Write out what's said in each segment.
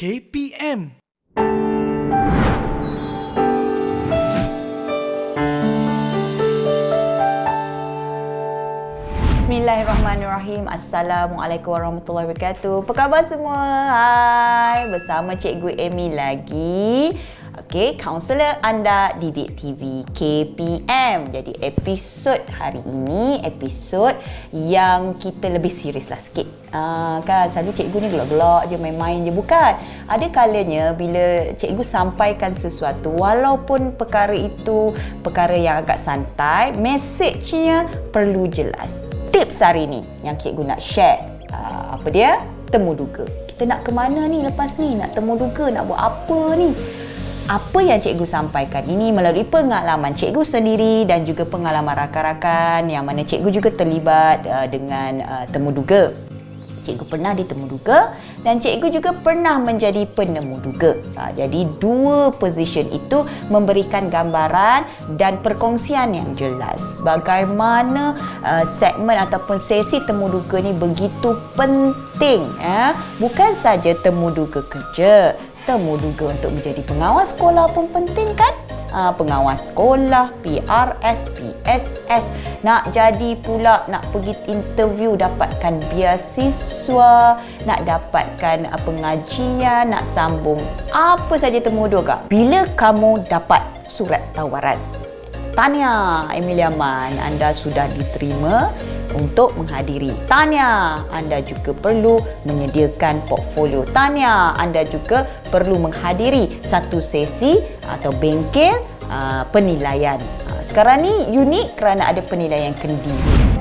KPM. Bismillahirrahmanirrahim. Assalamualaikum warahmatullahi wabarakatuh. Apa khabar semua? Hai, bersama Cikgu Amy lagi. Okey, kaunselor anda Didik TV KPM. Jadi episod hari ini episod yang kita lebih serius lah sikit. Kan selalu cikgu ni gelak-gelak je, main-main je, bukan. Ada kalanya bila cikgu sampaikan sesuatu, walaupun perkara itu perkara yang agak santai, mesejnya perlu jelas. Tips hari ni yang cikgu nak share, apa dia? Temu duga. Kita nak ke mana ni lepas ni? Nak temu duga, nak buat apa ni? Apa yang cikgu sampaikan ini melalui pengalaman cikgu sendiri dan juga pengalaman rakan-rakan yang mana cikgu juga terlibat dengan temu duga. Cikgu pernah ditemu duga dan cikgu juga pernah menjadi penemu duga. Jadi dua position itu memberikan gambaran dan perkongsian yang jelas bagaimana segmen ataupun sesi temu duga ni begitu penting. Bukan saja temu duga kerja, temu duga untuk menjadi pengawas sekolah pun penting kan? Pengawas sekolah, PRS, PSS, nak jadi pula, nak pergi interview, dapatkan beasiswa, nak dapatkan pengajian, nak sambung apa saja temu duga. Bila kamu dapat surat tawaran, tahniah Emilia Man, anda sudah diterima untuk menghadiri. Tahniah, anda juga perlu menyediakan portfolio. Tahniah, anda juga perlu menghadiri satu sesi atau bengkel penilaian. Sekarang ni unik kerana ada penilaian kendiri.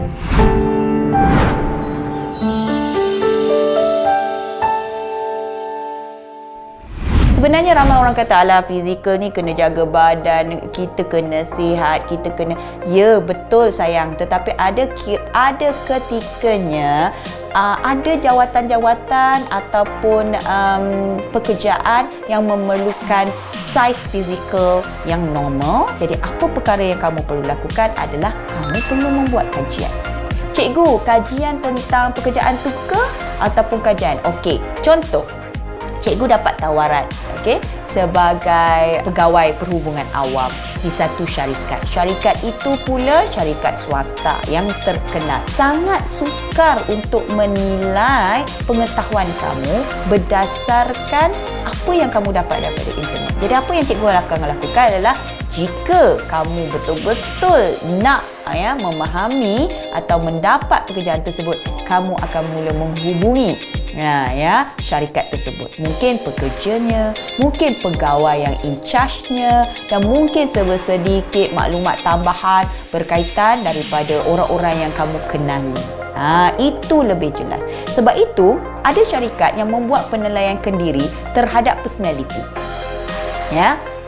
Sebenarnya ramai orang kata, alah fizikal ni kena jaga badan, kita kena sihat, kita kena... Ya, betul sayang. Tetapi ada ketikanya ada jawatan-jawatan ataupun pekerjaan yang memerlukan saiz fizikal yang normal. Jadi apa perkara yang kamu perlu lakukan adalah kamu perlu membuat kajian. Cikgu, kajian tentang pekerjaan tu ke ataupun kajian? Okey, contoh. Cikgu dapat tawaran sebagai pegawai perhubungan awam di satu syarikat. Syarikat itu pula syarikat swasta yang terkenal. Sangat sukar untuk menilai pengetahuan kamu berdasarkan apa yang kamu dapat daripada internet. Jadi apa yang cikgu akan lakukan adalah, jika kamu betul-betul nak memahami atau mendapat pekerjaan tersebut, kamu akan mula menghubungi syarikat tersebut. Mungkin pekerjanya, mungkin pegawai yang in charge-nya, dan mungkin sedikit maklumat tambahan berkaitan daripada orang-orang yang kamu kenali. Itu lebih jelas. Sebab itu ada syarikat yang membuat penilaian kendiri terhadap personality.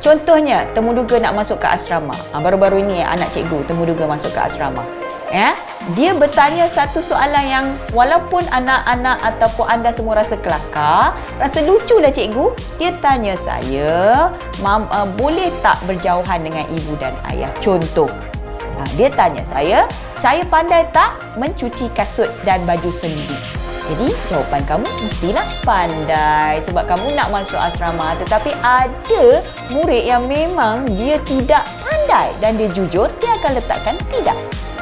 Contohnya, temu duga nak masuk ke asrama. Baru-baru ini anak cikgu temu duga masuk ke asrama. Dia bertanya satu soalan yang walaupun anak-anak ataupun anda semua rasa kelakar, rasa lucu lah cikgu. Dia tanya saya, boleh tak berjauhan dengan ibu dan ayah? Contoh. Dia tanya saya pandai tak mencuci kasut dan baju sendiri? Jadi jawapan kamu mestilah pandai, sebab kamu nak masuk asrama. Tetapi ada murid yang memang dia tidak pandai dan dia jujur, dia akan letakkan tidak.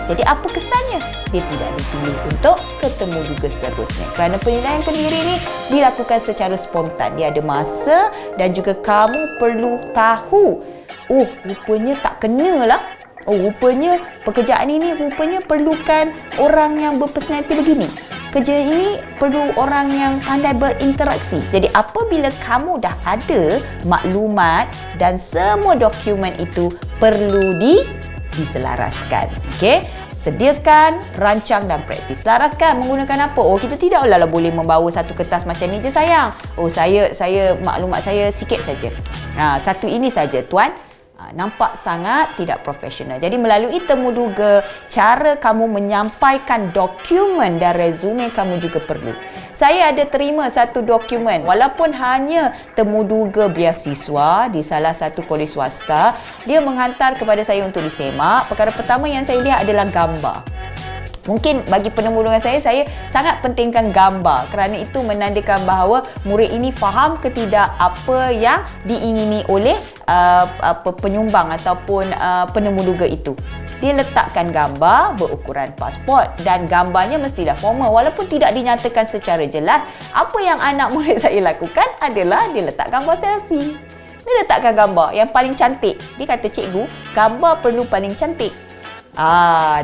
Jadi apa kesannya? Dia tidak dipilih untuk ketemu duga seterusnya. Kerana penilaian kendiri ni dilakukan secara spontan. Dia ada masa dan juga kamu perlu tahu, rupanya tak kenalah. Rupanya pekerjaan ini rupanya perlukan orang yang berpersonaliti begini. Kerja ini perlu orang yang pandai berinteraksi. Jadi apabila kamu dah ada maklumat dan semua dokumen itu perlu diselaraskan. Sediakan, rancang dan praktis. Selaraskan menggunakan apa? Kita tidaklah boleh membawa satu kertas macam ni je sayang. Saya maklumat saya sikit saja. Satu ini saja tuan. Nampak sangat tidak profesional. Jadi melalui temu duga, cara kamu menyampaikan dokumen dan resume kamu juga perlu. Saya ada terima satu dokumen, walaupun hanya temu duga beasiswa di salah satu kolej swasta, dia menghantar kepada saya untuk disemak. Perkara pertama yang saya lihat adalah gambar. Mungkin bagi penemu dengan saya sangat pentingkan gambar kerana itu menandakan bahawa murid ini faham ke tidak apa yang diingini oleh penyumbang ataupun penemu duga itu. Dia letakkan gambar berukuran pasport dan gambarnya mestilah formal walaupun tidak dinyatakan secara jelas. Apa yang anak murid saya lakukan adalah dia letak gambar selfie. Dia letakkan gambar yang paling cantik. Dia kata, cikgu, gambar perlu paling cantik.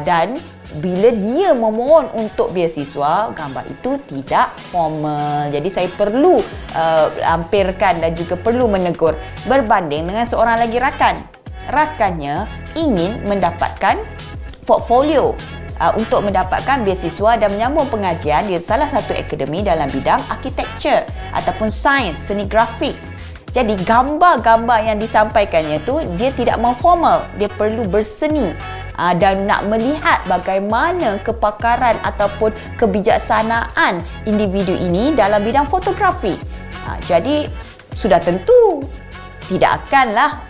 Dan bila dia memohon untuk beasiswa, gambar itu tidak formal. Jadi saya perlu lampirkan dan juga perlu menegur. Berbanding dengan seorang lagi rakannya ingin mendapatkan portfolio untuk mendapatkan beasiswa dan menyambung pengajian di salah satu akademi dalam bidang architecture ataupun sains, seni grafik. Jadi gambar-gambar yang disampaikannya tu dia tidak formal, dia perlu berseni dan nak melihat bagaimana kepakaran ataupun kebijaksanaan individu ini dalam bidang fotografi. Jadi sudah tentu tidak akanlah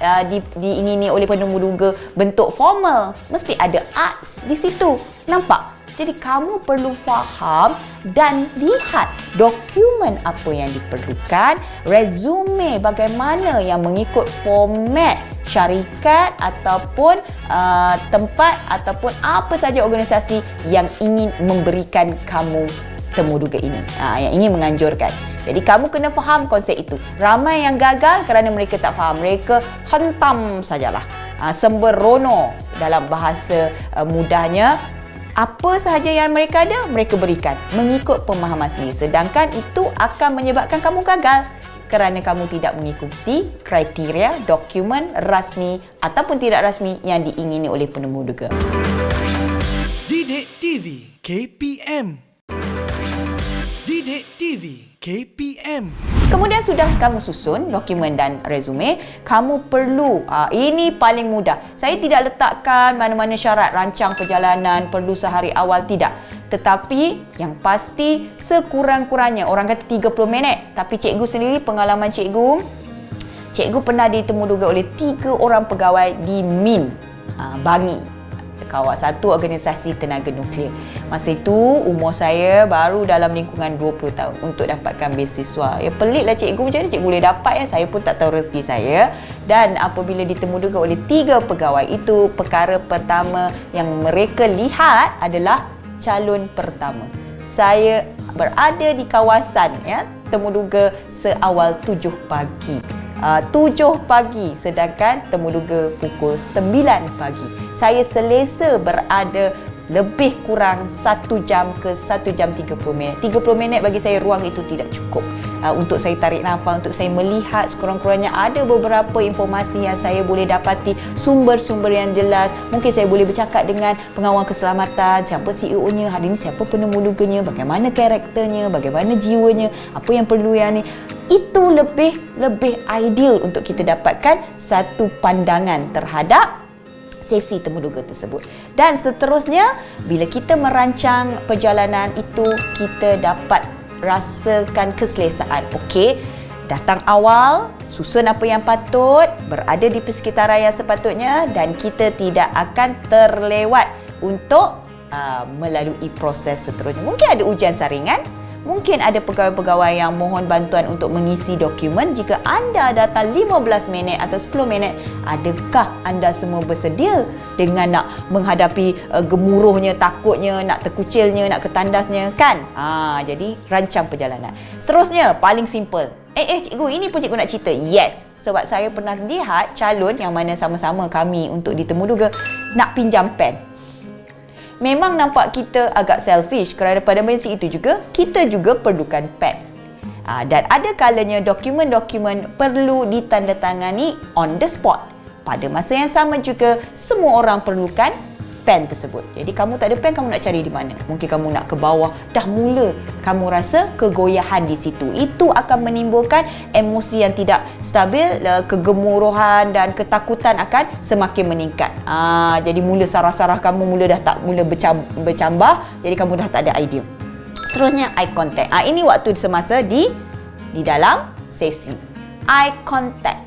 diingini oleh penemu duga bentuk formal. Mesti ada arts di situ. Nampak? Jadi kamu perlu faham dan lihat dokumen apa yang diperlukan, resume bagaimana yang mengikut format syarikat ataupun tempat ataupun apa saja organisasi yang ingin memberikan kamu temu duga ini, yang ingin menganjurkan. Jadi kamu kena faham konsep itu. Ramai yang gagal kerana mereka tak faham. Mereka hentam sajalah. Sembrono dalam bahasa mudahnya. Apa sahaja yang mereka ada, mereka berikan mengikut pemahaman sendiri. Sedangkan itu akan menyebabkan kamu gagal kerana kamu tidak mengikuti kriteria dokumen rasmi ataupun tidak rasmi yang diingini oleh penemu duga. Didik TV KPM. Didik TV KPM. Kemudian sudah kamu susun dokumen dan resume, kamu perlu, ini paling mudah. Saya tidak letakkan mana-mana syarat rancang perjalanan, perlu sehari awal, tidak. Tetapi yang pasti sekurang-kurangnya, orang kata 30 minit. Tapi cikgu sendiri, pengalaman cikgu pernah ditemuduga oleh 3 orang pegawai di MIN, Bangi. Satu organisasi tenaga nuklear. Masa itu umur saya baru dalam lingkungan 20 tahun untuk dapatkan beasiswa. Ya peliklah cikgu, macam mana cikgu boleh dapat ya? Saya pun tak tahu rezeki saya. Dan apabila ditemuduga oleh 3 pegawai itu, perkara pertama yang mereka lihat adalah calon pertama. Saya berada di kawasan temuduga seawal 7 pagi. 7 pagi sedangkan temuduga pukul 9 pagi. Saya selesa berada lebih kurang 1 jam ke 1 jam 30 minit. 30 minit bagi saya ruang itu tidak cukup untuk saya tarik nafas, untuk saya melihat sekurang-kurangnya ada beberapa informasi yang saya boleh dapati, sumber-sumber yang jelas. Mungkin saya boleh bercakap dengan pengawal keselamatan, siapa CEO-nya, hari ini siapa penemuduganya, bagaimana karakternya, bagaimana jiwanya, apa yang perlu yang ni. Itu lebih ideal untuk kita dapatkan satu pandangan terhadap sesi temuduga tersebut. Dan seterusnya, bila kita merancang perjalanan itu, kita dapat rasakan keselesaan. Okey, datang awal, susun apa yang patut, berada di persekitaran yang sepatutnya dan kita tidak akan terlewat untuk melalui proses seterusnya. Mungkin ada ujian saringan, mungkin ada pegawai-pegawai yang mohon bantuan untuk mengisi dokumen. Jika anda datang 15 minit atau 10 minit, adakah anda semua bersedia dengan nak menghadapi gemuruhnya, takutnya, nak terkucilnya, nak ketandasnya, kan? Jadi rancang perjalanan. Seterusnya, paling simple. Cikgu, ini pun cikgu nak cerita. Yes, sebab saya pernah lihat calon yang mana sama-sama kami untuk ditemuduga nak pinjam pen. Memang nampak kita agak selfish kerana pada masa itu juga kita juga perlukan pen. Dan ada kalanya dokumen-dokumen perlu ditandatangani on the spot. Pada masa yang sama juga semua orang perlukan pen tersebut. Jadi kamu tak ada pen, kamu nak cari di mana? Mungkin kamu nak ke bawah, dah mula kamu rasa kegoyahan di situ. Itu akan menimbulkan emosi yang tidak stabil, kegemuruhan dan ketakutan akan semakin meningkat. Jadi mula saraf-saraf kamu mula bercambah, jadi kamu dah tak ada idea. Seterusnya eye contact. Ini waktu semasa di dalam sesi. Eye contact.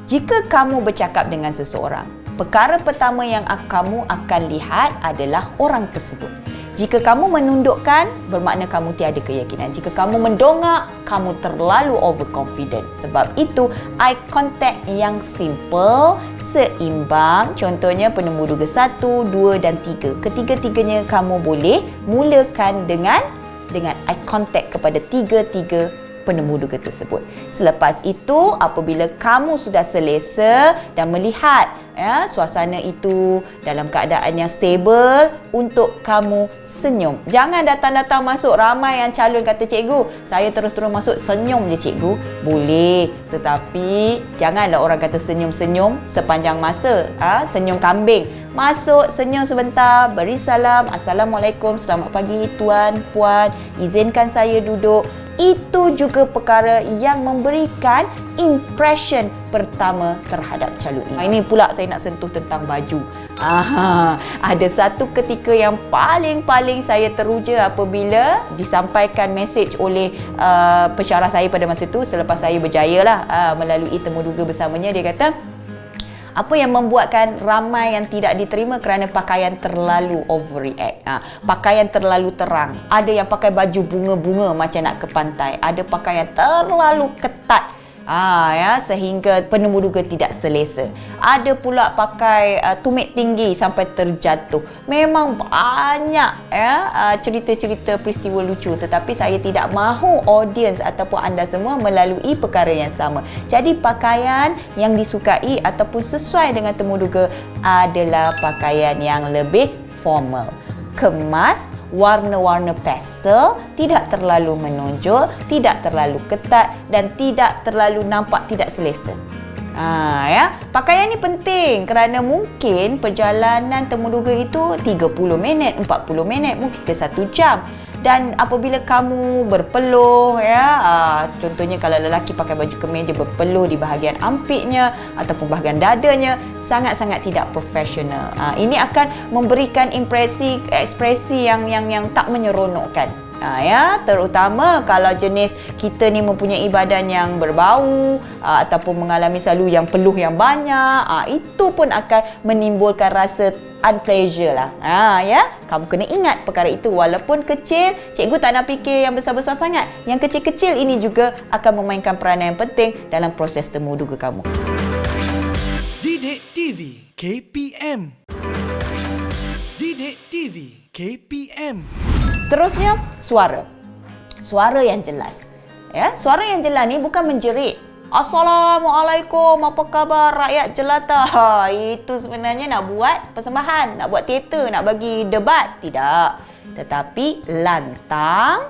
Jika kamu bercakap dengan seseorang, Perkara pertama yang kamu akan lihat adalah orang tersebut. Jika kamu menundukkan, bermakna kamu tiada keyakinan. Jika kamu mendongak, kamu terlalu overconfident. Sebab itu, eye contact yang simple, seimbang. Contohnya penemu duga 1, 2 dan 3. Ketiga-tiganya kamu boleh mulakan dengan eye contact kepada tiga-tiga penemu duga tersebut. Selepas itu, apabila kamu sudah selesa dan melihat suasana itu dalam keadaan yang stable, untuk kamu senyum. Jangan datang-datang masuk ramai yang calon kata cikgu, saya terus-terus masuk senyum je cikgu. Boleh, tetapi janganlah orang kata senyum-senyum sepanjang masa. Senyum kambing. Masuk, senyum sebentar, beri salam, Assalamualaikum, selamat pagi tuan, puan, izinkan saya duduk. Itu juga perkara yang memberikan impression pertama terhadap calon ini. Ini pula saya nak sentuh tentang baju. Ada satu ketika yang paling saya teruja apabila disampaikan mesej oleh pensyarah saya pada masa itu, selepas saya berjaya melalui temu duga bersamanya. Dia kata, apa yang membuatkan ramai yang tidak diterima kerana pakaian terlalu overreact. Pakaian terlalu terang. Ada yang pakai baju bunga-bunga macam nak ke pantai. Ada pakaian terlalu ketat. Sehingga penemu duga tidak selesa. Ada pula pakai tumit tinggi sampai terjatuh. Memang banyak cerita-cerita peristiwa lucu, tetapi saya tidak mahu audience ataupun anda semua melalui perkara yang sama. Jadi pakaian yang disukai ataupun sesuai dengan temu duga adalah pakaian yang lebih formal, kemas, warna-warna pastel, tidak terlalu menonjol, tidak terlalu ketat dan tidak terlalu nampak tidak selesa. Pakaian ni penting kerana mungkin perjalanan temu duga itu 30 minit, 40 minit, mungkin ke 1 jam. Dan apabila kamu berpeluh, contohnya kalau lelaki pakai baju kemeja berpeluh di bahagian armpitnya ataupun bahagian dadanya, sangat-sangat tidak profesional. Ini akan memberikan ekspresi yang tak menyeronokkan. Terutama kalau jenis kita ni mempunyai badan yang berbau ataupun mengalami selalu yang peluh yang banyak, itu pun akan menimbulkan rasa unpleasure lah. Kamu kena ingat perkara itu. Walaupun kecil, cikgu tak nak fikir yang besar-besar sangat. Yang kecil-kecil ini juga akan memainkan peranan yang penting dalam proses temu duga kamu. Didik TV KPM. Didik TV KPM. Seterusnya, suara. Suara yang jelas. Suara yang jelas ni bukan menjerit. Assalamualaikum, apa khabar rakyat jelata? Itu sebenarnya nak buat persembahan, nak buat teater, nak bagi debat. Tidak. Tetapi lantang,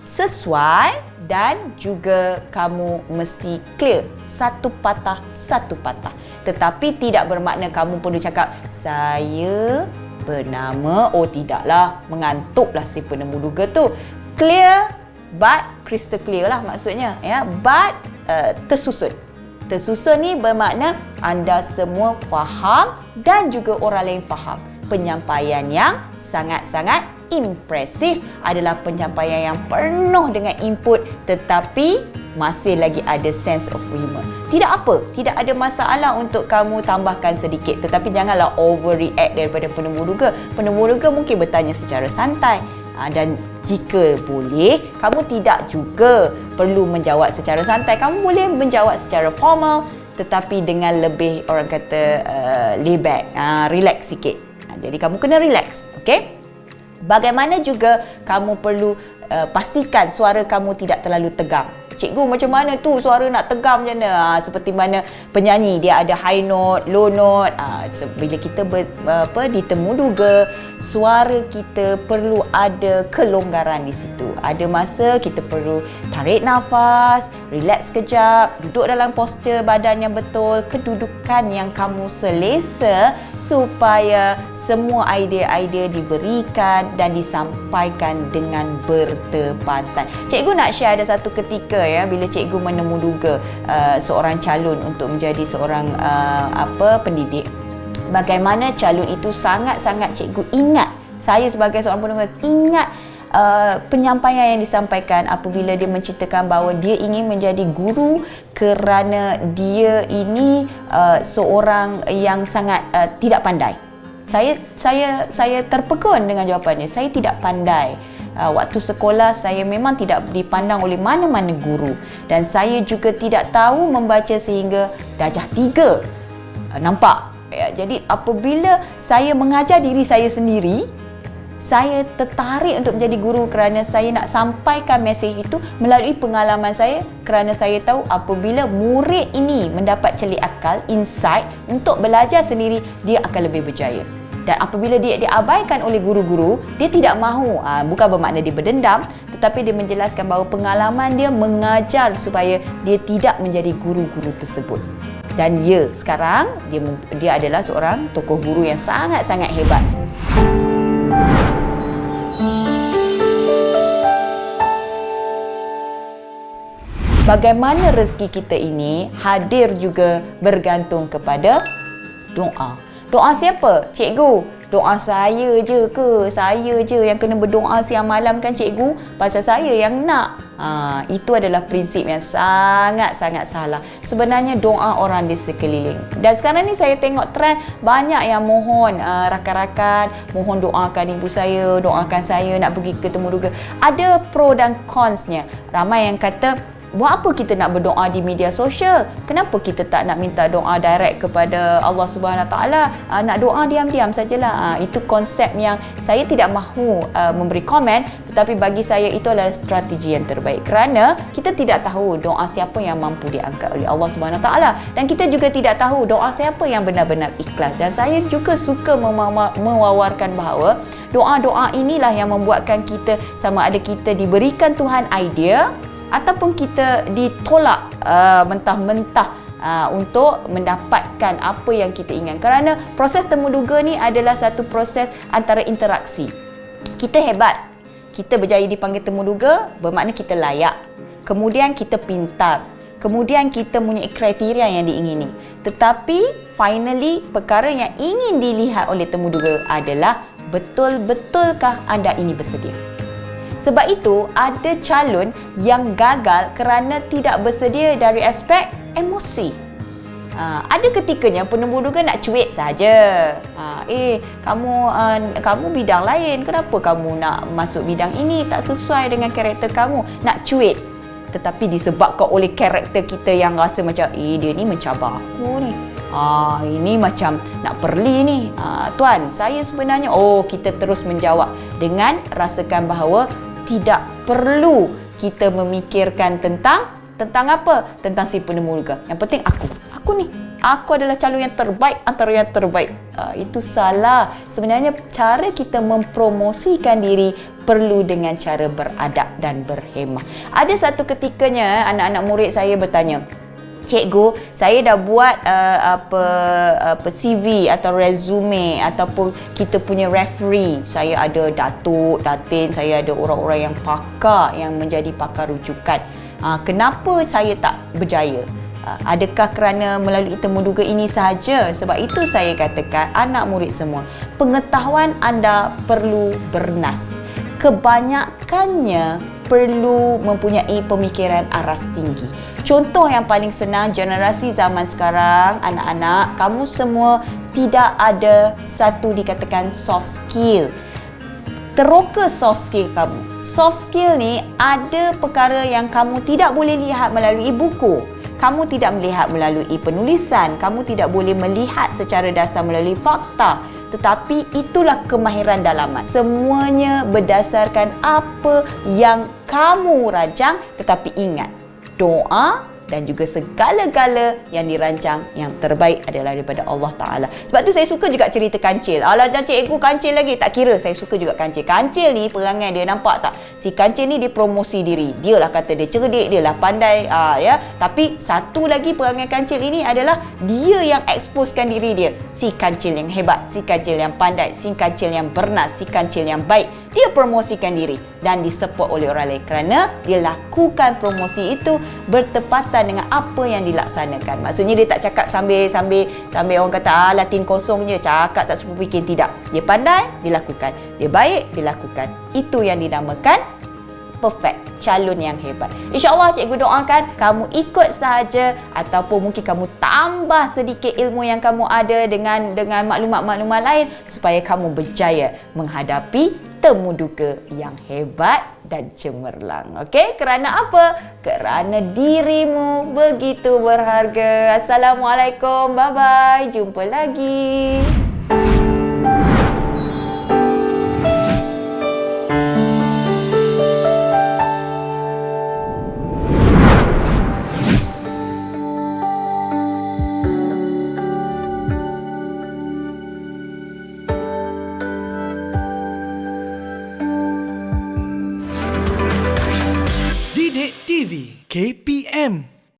sesuai dan juga kamu mesti clear. Satu patah. Tetapi tidak bermakna kamu perlu cakap, saya bernama, tidaklah, mengantuklah si penemu duga tu. Clear but crystal clear lah maksudnya. But tersusun. Tersusun ni bermakna anda semua faham dan juga orang lain faham. Penyampaian yang sangat-sangat impresif adalah penyampaian yang penuh dengan input tetapi masih lagi ada sense of humor. Tidak apa, tidak ada masalah untuk kamu tambahkan sedikit, tetapi janganlah overreact daripada penemu duga. Penemu duga mungkin bertanya secara santai dan jika boleh, kamu tidak juga perlu menjawab secara santai. Kamu boleh menjawab secara formal tetapi dengan lebih, orang kata, lay back, relax sikit. Jadi kamu kena relax, okey? Bagaimana juga kamu perlu pastikan suara kamu tidak terlalu tegang. Cikgu, macam mana tu suara nak tegang macam mana? Seperti mana penyanyi, dia ada high note, low note. Bila kita ditemu duga, suara kita perlu ada kelonggaran di situ. Ada masa kita perlu tarik nafas, relax sekejap, duduk dalam postur badan yang betul, kedudukan yang kamu selesa supaya semua idea-idea diberikan dan disampaikan dengan bertepatan. Cikgu nak share ada satu ketika bila cikgu menemu duga seorang calon untuk menjadi seorang pendidik. Bagaimana calon itu sangat-sangat cikgu ingat. Saya sebagai seorang pendengar ingat penyampaian yang disampaikan apabila dia menceritakan bahawa dia ingin menjadi guru kerana dia ini seorang yang sangat tidak pandai. Saya terpegun dengan jawapannya. Saya tidak pandai. Waktu sekolah saya memang tidak dipandang oleh mana-mana guru, dan saya juga tidak tahu membaca sehingga darjah 3. Nampak? Ya, jadi apabila saya mengajar diri saya sendiri, saya tertarik untuk menjadi guru kerana saya nak sampaikan mesej itu melalui pengalaman saya, kerana saya tahu apabila murid ini mendapat celik akal, insight untuk belajar sendiri, dia akan lebih berjaya. Dan apabila dia diabaikan oleh guru-guru, dia tidak mahu, bukan bermakna dia berdendam, tetapi dia menjelaskan bahawa pengalaman dia mengajar supaya dia tidak menjadi guru-guru tersebut. Dan sekarang dia adalah seorang tokoh guru yang sangat-sangat hebat. Bagaimana rezeki kita ini hadir juga bergantung kepada doa. Doa siapa? Cikgu. Doa saya je ke? Saya je yang kena berdoa siang malam kan cikgu? Pasal saya yang nak. Itu adalah prinsip yang sangat-sangat salah. Sebenarnya doa orang di sekeliling. Dan sekarang ni saya tengok trend banyak yang mohon, rakan-rakan mohon doakan ibu saya, doakan saya nak pergi ke temu duga. Ada pro dan consnya. Ramai yang kata, buat apa kita nak berdoa di media sosial? Kenapa kita tak nak minta doa direct kepada Allah Subhanahu Taala? Nak doa diam-diam sajalah. Itu konsep yang saya tidak mahu memberi komen, tetapi bagi saya itu adalah strategi yang terbaik, kerana kita tidak tahu doa siapa yang mampu diangkat oleh Allah Subhanahu Taala, dan kita juga tidak tahu doa siapa yang benar-benar ikhlas. Dan saya juga suka mewawarkan bahawa doa-doa inilah yang membuatkan kita, sama ada kita diberikan Tuhan idea ataupun kita ditolak mentah-mentah untuk mendapatkan apa yang kita inginkan. Kerana proses temuduga ni adalah satu proses antara interaksi. Kita hebat, kita berjaya dipanggil temuduga, bermakna kita layak. Kemudian kita pintar. Kemudian kita mempunyai kriteria yang diingini. Tetapi finally perkara yang ingin dilihat oleh temuduga adalah betul-betulkah anda ini bersedia. Sebab itu, ada calon yang gagal kerana tidak bersedia dari aspek emosi. Ada ketikanya penemuduga nak cuit saja. Kamu bidang lain, kenapa kamu nak masuk bidang ini? Tak sesuai dengan karakter kamu. Nak cuit. Tetapi disebabkan oleh karakter kita yang rasa macam, dia ni mencabar aku ni. Ini macam nak perli ni. Tuan, saya sebenarnya, kita terus menjawab dengan rasakan bahawa tidak perlu kita memikirkan tentang apa? Tentang si penemuduga. Yang penting aku ni. Aku adalah calon yang terbaik antara yang terbaik. Itu salah. Sebenarnya cara kita mempromosikan diri perlu dengan cara beradab dan berhemah. Ada satu ketikanya anak-anak murid saya bertanya, cikgu, saya dah buat CV atau resume ataupun kita punya referee. Saya ada datuk, datin, saya ada orang-orang yang pakar, yang menjadi pakar rujukan. Kenapa saya tak berjaya? Adakah kerana melalui temuduga ini sahaja? Sebab itu saya katakan, anak murid semua, pengetahuan anda perlu bernas. Kebanyakannya perlu mempunyai pemikiran aras tinggi. Contoh yang paling senang, generasi zaman sekarang, anak-anak, kamu semua tidak ada satu dikatakan soft skill. Teroka soft skill kamu. Soft skill ni ada perkara yang kamu tidak boleh lihat melalui buku. Kamu tidak melihat melalui penulisan. Kamu tidak boleh melihat secara dasar melalui fakta. Tetapi itulah kemahiran dalaman. Semuanya berdasarkan apa yang kamu rancang. Tetapi ingat, doa dan juga segala-gala yang dirancang yang terbaik adalah daripada Allah Ta'ala. Sebab tu saya suka juga cerita kancil. Alah, cikgu kancil lagi. Tak kira, saya suka juga kancil. Kancil ni perangai dia, nampak tak? Si kancil ni dia promosi diri. Dia lah kata dia cerdik, dia lah pandai. Tapi satu lagi perangai kancil ini adalah dia yang exposekan diri dia. Si kancil yang hebat, si kancil yang pandai, si kancil yang bernas, si kancil yang baik. Dia promosikan diri dan disupport oleh orang lain kerana dia lakukan promosi itu bertepatan berkaitan dengan apa yang dilaksanakan. Maksudnya dia tak cakap sambil orang kata Latin kosong je, cakap tak sempat fikir. Tidak. Dia pandai, dia lakukan. Dia baik, dia lakukan. Itu yang dinamakan perfect, calon yang hebat. InsyaAllah cikgu doakan kamu ikut sahaja ataupun mungkin kamu tambah sedikit ilmu yang kamu ada dengan maklumat-maklumat lain supaya kamu berjaya menghadapi temu duka yang hebat dan cemerlang. Okey? Kerana apa? Kerana dirimu begitu berharga. Assalamualaikum. Bye-bye. Jumpa lagi. Didik TV KP